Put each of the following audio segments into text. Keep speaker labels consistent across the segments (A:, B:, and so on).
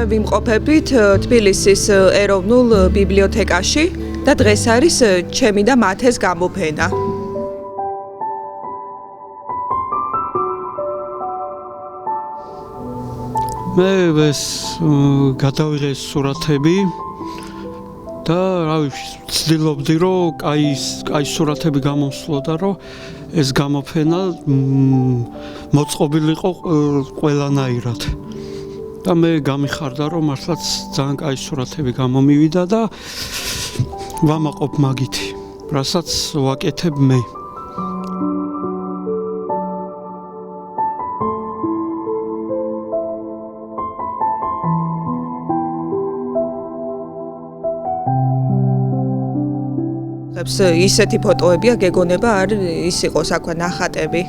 A: ჩვენ ვიმყოფებით თბილისის ეროვნულ ბიბლიოთეკაში და დღეს არის ჩემი და მათეს გამოფენა.
B: მე გადავიღე სურათები და ვცდილობდი რომ კაი სურათები გამოსვლოდა რომ ეს გამოფენა მოწყობილიყო ყველანაირად. და მე გამიხარდა რომ მართლაც ძალიან კაი სურათები გამომივიდა და ვამაყობ მაგითი, რასაც ვაკეთებ მე.
A: ისეთი ფოტოებია გეგონება არ ის იყოს აქვე ნახატები.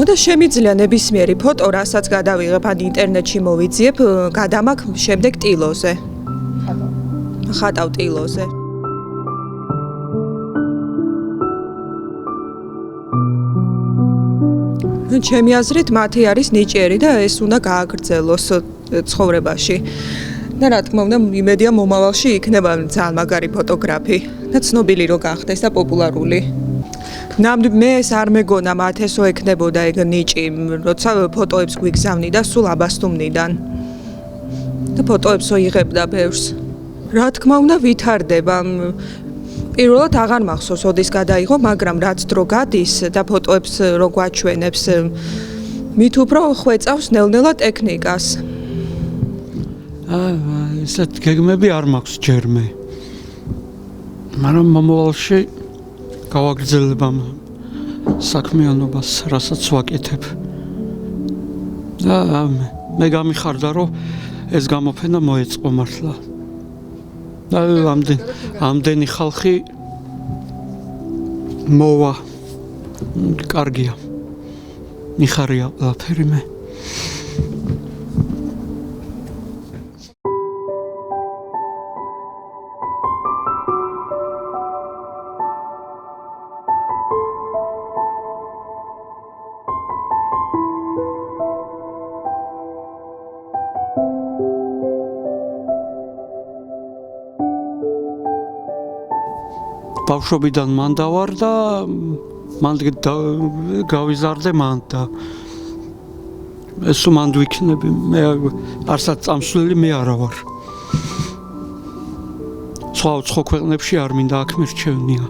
A: და შემიძლია ნებისმიერი ფოტო, რასაც გადავიღებ ან ინტერნეტში მოვიძიებ, გადამაგ შემდეგ ტილოზე. ხატავ ტილოზე. ჩემი აზრით მათი არის ნიჭიერი და ეს უნდა გააგრძელოს ცხოვრებაში. და რა თქმა უნდა, იმედია მომავალში იქნება ძალიან მაგარი ფოტოგრაფი და ცნობილი რო გახდეს და პოპულარული. ნამდვილად მე ეს არ მეგონა მათ ესო ექნებოდა ეგ ნიჭი, როცა ფოტოებს გვიგზავნი და სულ აბასთუმნიდან. და ფოტოებსო იღებდა ბევრს. რა თქმა უნდა, ვითარდება. პირველად აღარ მახსოვს, ოდის გადაიღო, მაგრამ რაც დრო გადის და ფოტოებს რო გვაჩვენებს, მით უფრო ხვეწავს ნელ-ნელა ტექნიკას.
B: ესეთ გეგმები არ მაქვს ჯერ მე. მაგრამ მომავალში გავაგრძელებ ამ საქმიანობას, რასაც ვაკეთებ. და მე გამიხარდა, რომ ეს გამოფენა მოეწყო მართლა. და ამდენი ხალხი მოვა. კარგია. მიხარია ყველაფერი მე. ბავშვობიდან მან დავარ და მან გავიზარდე მან და ესო მან ვიქნები მე არცად წამსვლელი მე არა ვარ. სხვა ქვეყნებში არ მინდა აქ მირჩევნია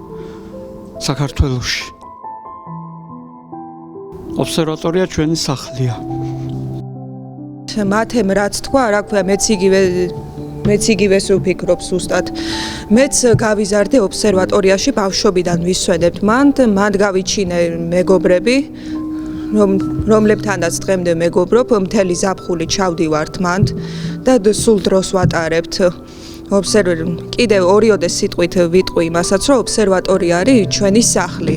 B: საქართველოში. ობსერვატორია ჩვენი სახლია.
A: მათემ რაც თქვა, რა ქვია, მეც იგივეს ვფიქრობ ზუსტად. მეც გავიზარდე ობსერვატორიაში ბავშვობიდან ვისვენებთ მანდ გავიჩინე მეგობრები, რომლებთანაც დღემდე მეგობრობ, მთელი ზაფხული ჩავდივართ მანდ და სულ დროს ვატარებთ. კიდევ ორიოდე სიტყვით ვიტყვი იმასაც, რომ ობსერვატორია არის ჩვენი სახლი.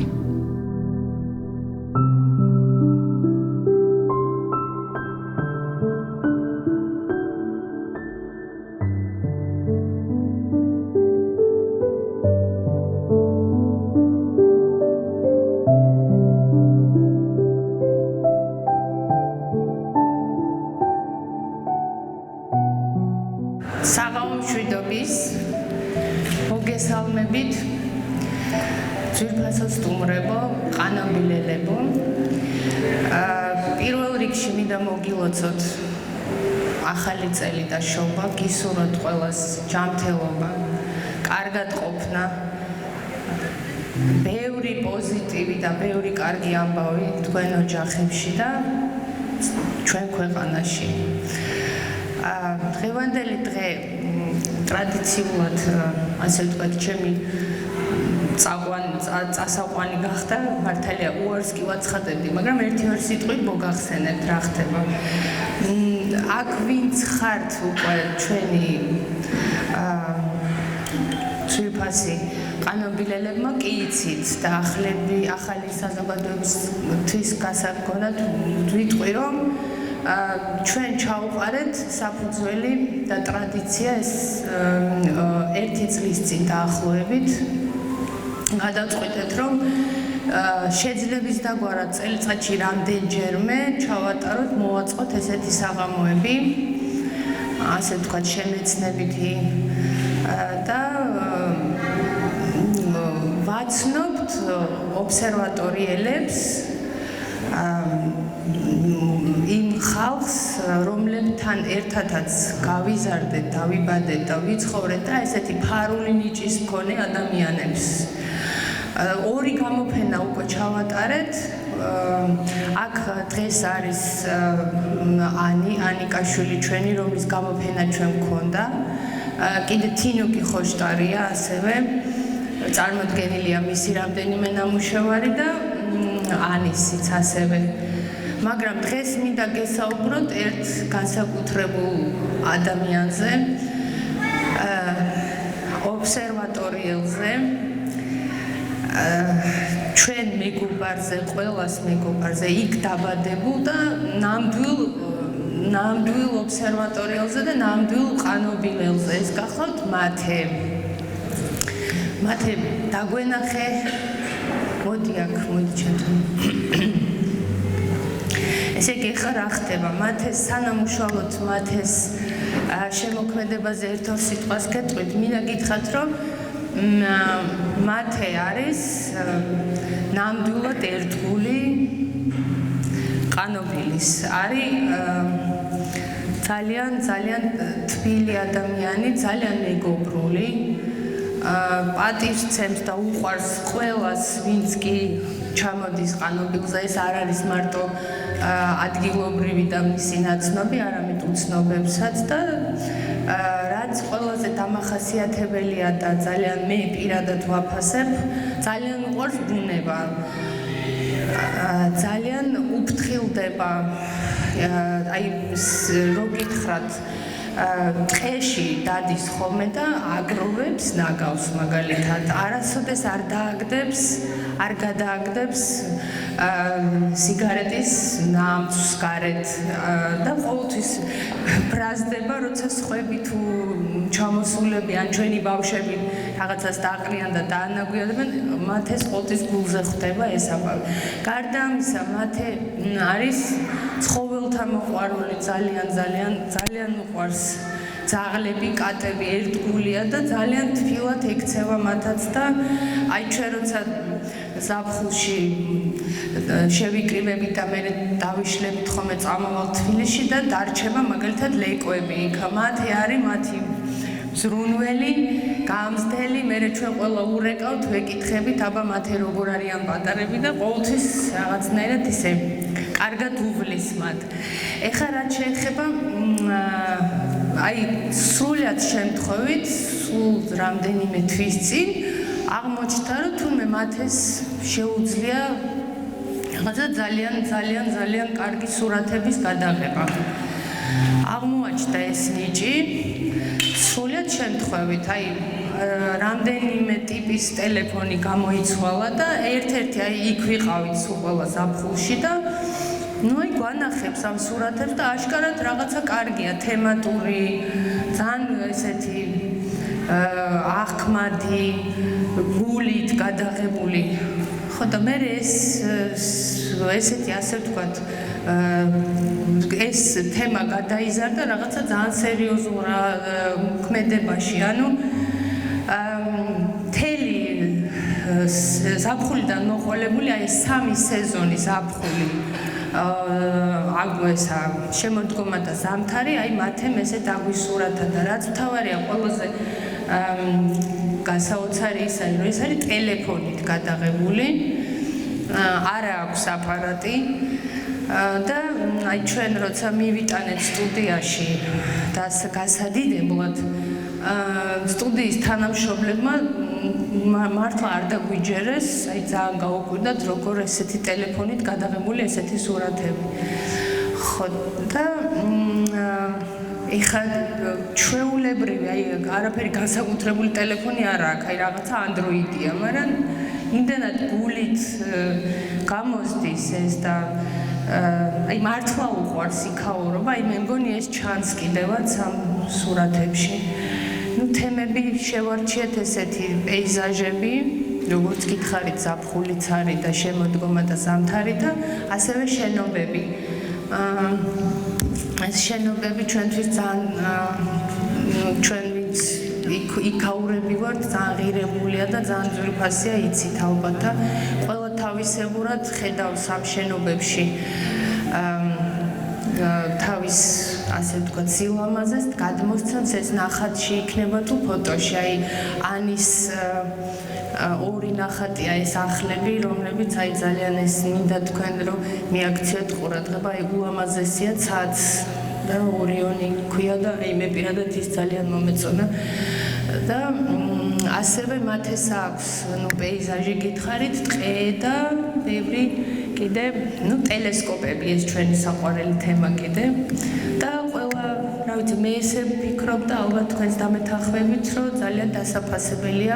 C: საღამომშვიდობის მოგესალმებით ძვირფასო სტუმრებო, ყანაბილელებო. პირველ რიგში მინდა მოგილოცოთ ახალი წელი და შობა, გისურვოთ ყველას ჯანმრთელობა, კარგად ყოფნა, ბევრი პოზიტივი და ბევრი კარგი ამბავი თქვენ ოჯახებში და ჩვენ ქვეყანაში. დღევანდელი დღე ტრადიციულად, ასე ვთქვათ, ჩემი წასაყვანი გახდა, მართალია უარს კი ვაცხადებდი, მაგრამ ერთი-ორი სიტყვით მოგახსენებთ რა ხდება. აქ ვინც ხართ უკვე ჩვენი ძვირფასი ყანაბილელებმა კი იცით და ახალი საზოგადოებისთვის გასაგონად ვიტყვი, რომ ჩვენ ჩაუყარეთ საფუძველი და ტრადიცია ეს ერთი წლის წინ დაახლოებით გადავწყვიტეთ, რომ შეძლების დაგვარად წელიწადში რამდენჯერმე ჩავატაროთ, მოვაწყოთ ესეთი საღამოები. ასე ვთქვათ, შემეცნებითი და ვაცნობთ ობსერვატორიელებს იმ ხალხს, რომლებთან ერთადაც გავიზარდეთ, დავიბადეთ და ვიცხოვრეთ და ესეთი ფარული ნიჭის მქონე ადამიანებს. ორი გამოფენა უკვე ჩავატარეთ. აქ დღეს არის ანიკაშვილი ჩვენი, რომლის გამოფენა ჩვენ გქონდა. კიდე თინუკი ხოშტარია ასევე. წარმოდგენილია მისი რამდენიმე ნამუშევარი და ანისიც ასევე. მაგრამ დღეს მინდა გესაუბროთ ერთ განსაკუთრებულ ადამიანზე, ობსერვატორიელზე, ჩვენ მეგობარზე, ყველას მეგობარზე, იქ დაბადებულ და ნამდვილ ობსერვატორიელზე და ნამდვილ ყანობილელზე. ეს გახლავთ მათე. მათე დაგვენახე. მოდი აქ, მოდი ჩემთან. ესე იგი, ხა რა ხდება? მათეს სანამუშავლოდ მათეს შემოქმედებაზე ერთ-ორ სიტყვას გეტყვით, მინდა გითხრათ, რომ მათე არის ნამდვილად ერთგული ყანობილის. არის ძალიან თბილი ადამიანი, ძალიან მეგობრული. პატივს ცემს და უყვარს ყველას, ვინც კი ჩამოდის ყანობილზე. ეს არ არის მარტო ადგილობრივი და მისი ნაცნობი, არამედ უცნობებსაც და რაც ყველაზე დამახასიათებელია და ძალიან მე პირადად ვაფასებ, ძალიან უყვარს ბუნება. ძალიან უფრთხილდება. აი რო გითხრათ ტყეში დადის ხოლმე და აგროვებს ნაგავს მაგალითად. არასოდეს არ დააგდებს, არ გადააგდებს სიგარეტის ნამცს გარეთ და ყოველთვის ბრაზდება, როცა სხვები თუ ჩამოსულები ან ჩვენი ბავშვები რაღაცას დააყრიან და დაანაგვიანებენ, მათეს ყოველთვის გულზე ხვდება ესაბავი. გარდა ამისა, მათე არის ცხოველთა მოყვარული, ძალიან უყვარს ძაღლები, კატები, ერთგულია და ძალიან თბილად ექცევა მათაც და აი ჩვენ როცა ზაფხულში შევიკრიბებით და მე დავიშლებით ხოლმე წამოვალ თბილისში და დარჩება მაგალითად ლეკვები იქ. მათე არის მათი ზრუნველი, გამზდელი, მე ჩვენ ყველა ურეკავთ, ვეკითხებით, აბა მათე როგორ არიან პატარები და ყოველთვის რაღაცნაირად ისე კარგად უვლის მათ. ეხლა რაც შეეხება აი სრულად შემთხვევით, სულ რამდენიმე თვის წინ აღმოჩნდა, რომ თუნდაც მათეს შეუძლია რაღაცა ძალიან კარგი სურათების გადაღება. აღმოაჩნდა ეს ნიჭი სრულად შემთხვევით, აი რამდენიმე ტიპის ტელეფონი გამოიცვალა და ერთ-ერთი აი იქ ვიყავით სულ ყველა ზაფხულში და ну აი გვანახებს ამ სურათებს და აშკარად რაღაცა კარგია, თემატური, ძალიან ესეთი აღქმადი, გულით გადაღებული. ხო და მე ესეთი ასე ვთქვათ, ეს თემა გადაიზარდა რაღაცა ძალიან სერიოზულ ქმედებაში, ანუ მთელი ზაფხულიდან მოყოლებული აი 3 სეზონი ზაფხული აგვესა შემოდგომა და ზამთარი, აი მათემ ესე დაგვისურათა და რაც მთავარია ყველაზე გასაოცარი ის არის, რომ ეს არის ტელეფონით გადაღებული, არა აქვს აპარატი და აი ჩვენ როცა მივიტანეთ სტუდიაში და გასადიდებლად სტუდიის თანამშრომლებმა მართლა არ დაგვიჯერეს, აი ძალიან გაუკვირდათ, როგორ ესეთი ტელეფონით გადაღებული ესეთი სურათები. ხო და ეხლა ჩვეულებრივი, აი არაფერი განსაკუთრებული ტელეფონი არ აქვს, აი რაღაცა Android-ია, მაგრამ იმდენად გულით გამოსდის ეს და აი მართლა უყვარს იქაურობა, აი მე მგონი ეს ჩანს კიდევაც ამ სურათებში. ну თემები შევარჩიეთ ესეთი პეიზაჟები, როგორც გითხარით, ზაფხულიც არის და შემოდგომა და ზამთარი და ასევე შენობები. ეს შენობები ჩვენთვის ძალიან ჩვენ ვინც იქაურები ვართ, ძალიან ღირებულია და ძალიან ძვირფასია იცით ალბათ და ყველა თავისებურად ხედავს ამ შენობებში თავის ასე ვთქვათ სილამაზეს გადმოსცემს ეს ნახატში იქნება თუ ფოტოში აი ანის ორი ნახატია ეს ახლები რომლებიც აი ძალიან ეს მინდა თქვენ რომ მიაქციოთ ყურადღება აი ულამაზესია ცაც და ორიონი ქვია და აი მე პირადად ის ძალიან მომეწონა და ასევე მათ ეს აქვს ნუ პეიზაჟი გითხარით ტყე და ბევრი კიდე ნუ ტელესკოპები ეს ჩვენი საყვარელი თემა კიდე და ყველა რა ვიცი მე ესე ვფიქრობ და ალბათ თქვენს დამეთანხმებით რომ ძალიან დასაფასებელია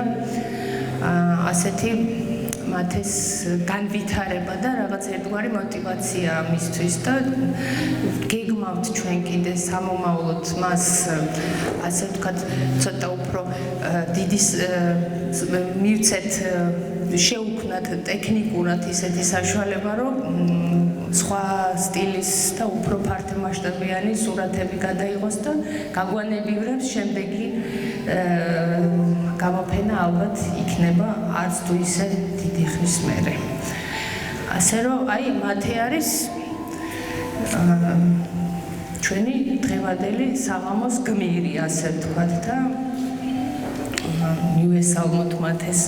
C: ასეთი მათ ეს განვითარება და რაღაც ერთგვარი мотиваცია მისთვის და გეგმავთ ჩვენ კიდე სამომავლოდ მას ასე ვთქვათ ცოტა უფრო დიდი მივცეთ შეუქმნათ ტექნიკურად ისეთი საშუალება რომ სხვა სტილის და უფრო ფართომასშტაბიანი სურათები გადაიღოს და გაგვანებივრებს შემდეგი გამოფენა ალბათ იქნება არც თუ ისე დიდი ხნის მერე. ასე რომ აი მათი არის ჩვენი დღევანდელი საღამოს გმირი ასე ვთქვათ და მივესალმოთ მათ ეს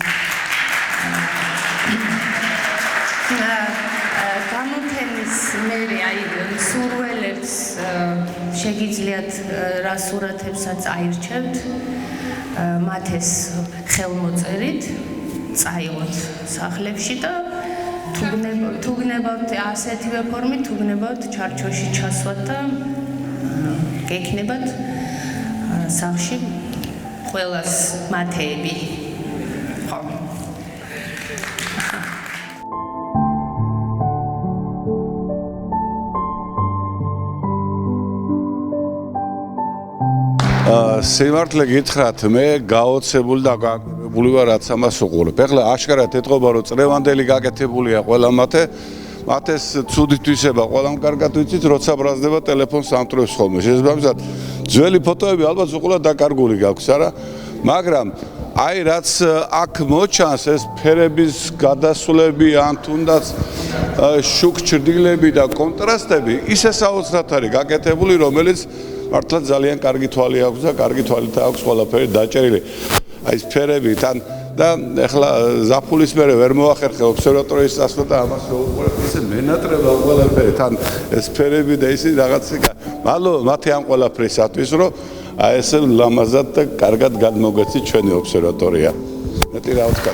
C: გამოფენის მერე აი სურველებს შეგიძლიათ რა სურათებსაც აირჩევთ მათ ეს ხელმოწერით წაიღოთ სახლებში და თუ გნებავთ ასეთივე ფორმით თუ გნებავთ ჩარჩოში ჩასვათ და გექნებათ სახლში ყველას მათეები ხო
D: სიმართლე გითხრათ, მე გაოცებული და გაგებული ვარ რაც ამას უყურებ. ეხლა აშკარად ეთყობა რომ წრევანდელი გაკეთებულია ყველა მათ ეს ცუდით ვისება ყველამ კარგად ვიცით, როცა ბრაზდება ტელეფონს ამტრევს ხოლმე. შესაბამისად, ძველი ფოტოები ალბათ უყურებთ დაკარგული გაქვს, არა? მაგრამ აი რაც აქ მოჩანს ეს ფერების გადასვლები ან თუნდაც შუქჭრდილები და კონტრასტები, ისე საოცრად არის გაკეთებული, რომელიც მართლა ძალიან კარგი თვალი აქვს და კარგი თვალით აქვს ყველაფერი დაჭერილი. აი ეს ფერები თან და ეხლა ზაფხულის მერე ვერ მოახერხე ობსერვატორიის წასვლა და ამას რო უყურებ, ისე მენატრება ყველაფერი თან ეს ფერები და ისე რაღაცა. მადლობა მათი ამ ყველაფრისათვის, რომ აი ესე ლამაზად და კარგად გადმოგვეცით ჩვენი ობსერვატორია. მეტი რა ვთქვა.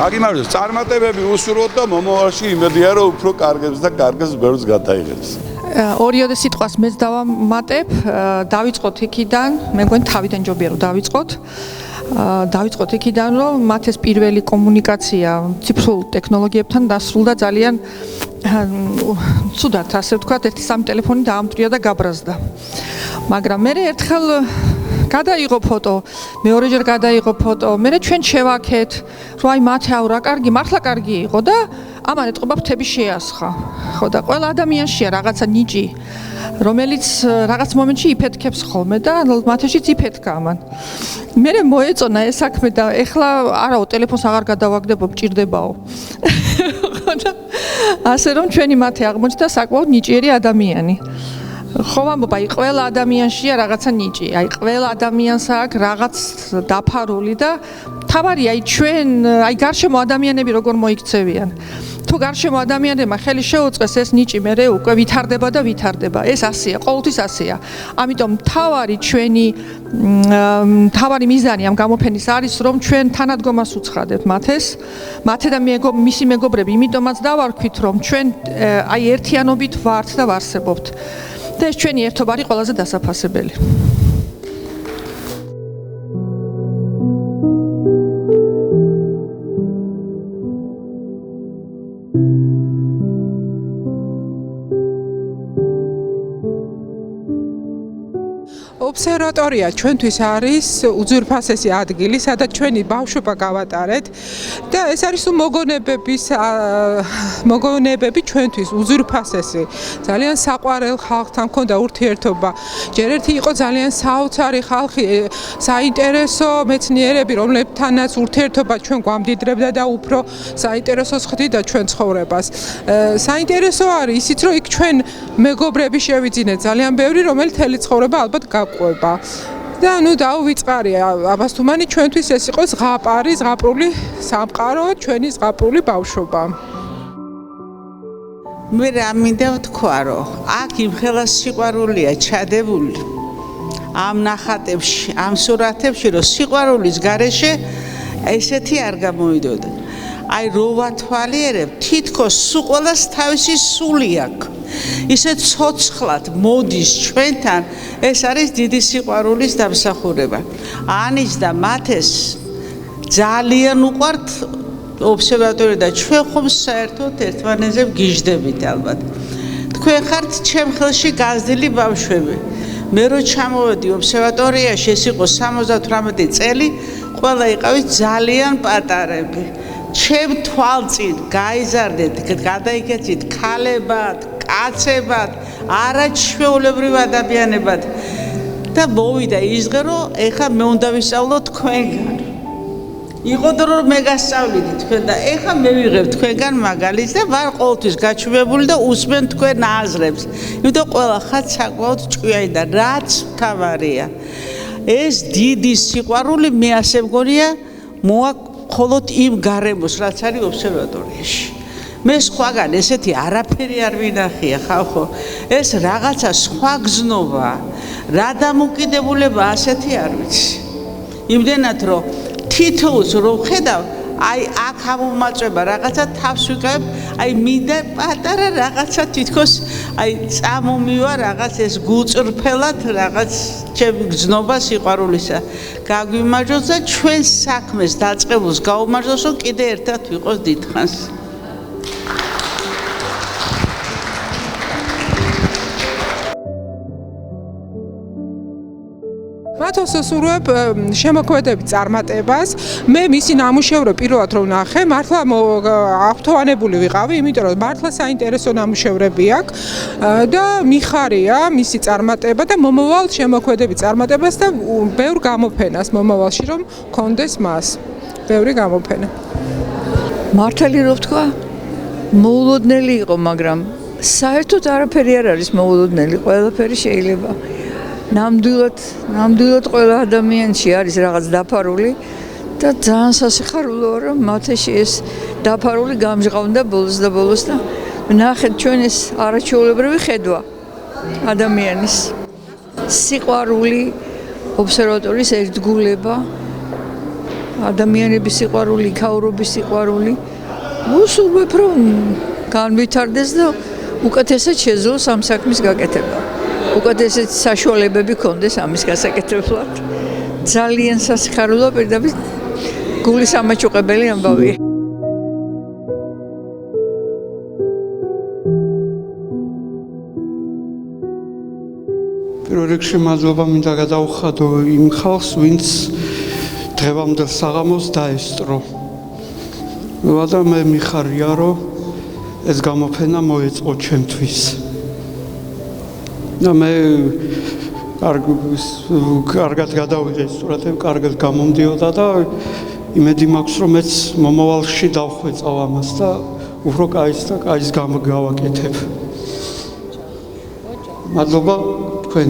D: აგიმარჯოს, წარმატებები უსურვოთ და მომავალში იმედია რომ უფრო კარგებს და კარგებს ბევრს გადაიღებს.
E: ორიოდე სიტყვას მეც დავამატებ, დავიწყოთ იქიდან, მე მგონი თავიდან ჯობია რომ დავიწყოთ. დავიწყოთ იქიდან, რომ მათ ეს პირველი კომუნიკაცია ციფრულ ტექნოლოგიებთან დასრულდა ძალიან ცუდად, ასე ვთქვათ, ერთი სამი ტელეფონი დაამტვრია და გაბრაზდა. მაგრამ მე ერთხელ გადაიღო ფოტო, მეორეჯერ გადაიღო ფოტო, მე ჩვენ შევაქეთ, რომ აი მათი რა კარგი, მართლა კარგი იყო და ამან ეთყობა ფრთები შეასხა. ხო და ყველა ადამიანშია რაღაცა ნიჭი, რომელიც რაღაც მომენტში იფეთქებს ხოლმე და მათაშიც იფეთქა ამან. მე მოეწონა ეს საქმე და ეხლა არაო ტელეფონს აღარ გადავაგდებო, მჭირდებაო. ასე რომ ჩვენი მათი აღმოჩნდა საკმაოდ ნიჭიერი ადამიანი. ხო ვამბობ, აი ყველა ადამიანშია რაღაცა ნიჭი, აი ყველა ადამიანს აქვს რაღაც დაფარული და თავარია აი ჩვენ, აი გარშემო ადამიანები როგორ მოიქცევიან. თუ გარშემო ადამიანებმა ხელი შეუწყეს ეს ნიჭი მერე უკვე ვითარდება და ვითარდება. ეს ასეა, ყოველთვის ასეა. ამიტომ თავარი მიზანი ამ გამოფენის არის, რომ ჩვენ თანადგომას უცხადებთ მათეს, მათე და მისი მეგობრები, იმიტომაც დავარქვით, რომ ჩვენ აი ერთიანობით ვართ და ვარსებობთ. და ეს ჩვენი ერთობა არის ყველაზე დასაფასებელი.
F: ობსერვატორია ჩვენთვის არის უძვირფასესი ადგილი, სადაც ჩვენი ბავშვობა გავატარეთ და ეს არის მოგონებები ჩვენთვის უძვირფასესი. ძალიან საყვარელ ხალხთან მქონდა ურთიერთობა. ჯერ ერთი იყო ძალიან საოცარი ხალხი, საინტერესო მეცნიერები, რომლებთანაც ურთიერთობა ჩვენ გვამდიდრებდა და უფრო საინტერესოს ხდიდა ჩვენ ცხოვრებას. საინტერესო არის ისიც, რომ იქ ჩვენ მეგობრები შევიძინეთ ძალიან ბევრი, რომელიც თელი ცხოვრება ალბათ გაყვება. და დაუვიწყარი აბას თუმანი ჩვენთვის ეს იყო ზღაპრული სამყარო, ჩვენი ზღაპრული ბავშვობა.
G: მე რა მინდა ვთქვა, რომ აქ იმხელა სიყვარულია ჩადებული ამ ნახატებში, ამ სურათებში, რომ სიყვარულის გარეშე ესეთი არ გამოვიდოდა. აი რო ვათვალიერებ, თითქოს სულ ყველას თავისი სული აქვს. ისე ცოცხლად მოდის ჩვენთან, ეს არის დიდი სიყვარულის დამსახურება. ანის და მათეს ძალიან უყვართ ობსერვატორია და ჩვენ ხომ საერთოდ ერთმანეთზე ვგიჟდებით ალბათ. თქვენ ხართ ჩემ ხელში გაზრდილი ბავშვები. მე რო ჩამოვედი ობსერვატორიაში, ეს იყო 78 წელი, ყველა იყავით ძალიან პატარები. ჩემ თვალწინ გაიზარდეთ, გადაიქეცით ქალებად, კაცებად, არაჩვეულებრივ ადამიანებად და მოვიდა ის დღე, რომ ეხლა მე უნდა ვისწავლო თქვენგან. იყო დრო რომ მე გასწავლიდით თქვენ და ეხლა მე ვიღებ თქვენგან მაგალითს და ვარ ყოველთვის გაჩვენებული და usmen თქვენ აზრებს. იმიტომ ყველა ხალხ საკმაოდ ჭკვიანი და რაც მთავარია. ეს დიდი სიყვარული მე ასე მგონია მოაქვს მხოლოდ იმ გარემოს, რაც არის ობსერვატორიაში. მე სხვაგან ესეთი არაფერი არ ვინახია ხალხო. ეს რაღაცა სხვა გზნობა, რა დამოკიდებულება ასეთი არ ვიცი. იმდენად რომ თითოეულს რომ ხედავ, აი აქ ამომაწვება რაღაცა თავს ვიკავებ, აი მინდა პატარა რაღაცა თითქოს აი წამომივა რაღაც ეს გუწრფელად რაღაც ჩემი გზნობა სიყვარულისა. გაგვიმარჯოს და ჩვენ საქმეს დაწყებულს გაუმარჯოს, რომ კიდე ერთად ვიყოს დიდხანს.
F: მათოს სურვებ შემოქმედებით წარმატებას. მე მისი ნამუშევრები პირველად რომ ნახე, მართლა აღფრთოვანებული ვიყავი, იმიტომ რომ მართლა საინტერესო ნამუშევრები აქვს და მიხარია მისი წარმატება და მომავალ შემოქმედებით წარმატებას და ბევრ გამოფენას მომავალში რომ კონდეს მას. ბევრი გამოფენა.
H: მართალი რო ვთქვა, მოულოდნელი იყო, მაგრამ საერთოდ არაფერი არ არის მოულოდნელი, ყველაფერი შეიძლება. ნამდვილად ყველა ადამიანში არის რაღაც დაფარული და ძალიან სასიხარულოა რომ მათში ეს დაფარული გამჟღავნდა ბოლოს და ნახეთ ჩვენ ეს არაჩვეულებრივი ხედვა ადამიანის სიყვარული, ობსერვატორიის ერთგულება, ადამიანების სიყვარული, იქაურობის სიყვარული. ვუსურვებ რომ განვითარდეს და უკეთესად შეძლოს ამ საქმის გაკეთება. უკეთესად საშუალებები ქონდეს ამის გასაკეთებლად. ძალიან სასიხარულო პირდაპირ გულის ამაჩუყებელი ამბავია.
B: პირველ რიგში მადლობა მინდა გადაუხადო იმ ხალხს, ვინც დღევანდელ საღამოს დაესწრო. და მე მიხარია, რომ ეს გამოფენა მოეწყო ჩემთვის. და მე კარგად გადავიღე სურათები, კარგად გამომდიოდა და იმედი მაქვს, რომ მეც მომავალში დავხვეწავ ამას და უფრო კაის გავაკეთებ. მადლობა თქვენ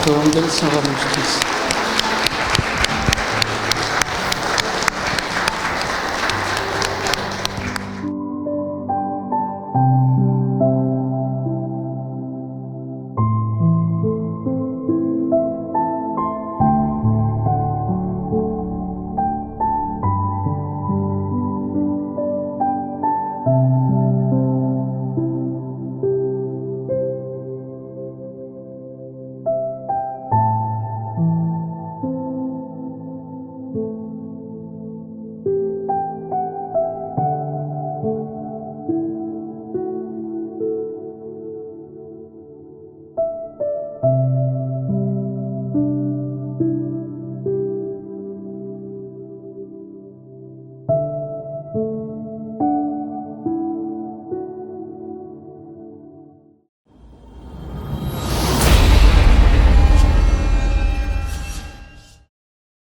B: დღევანდელი საღამოსთვის.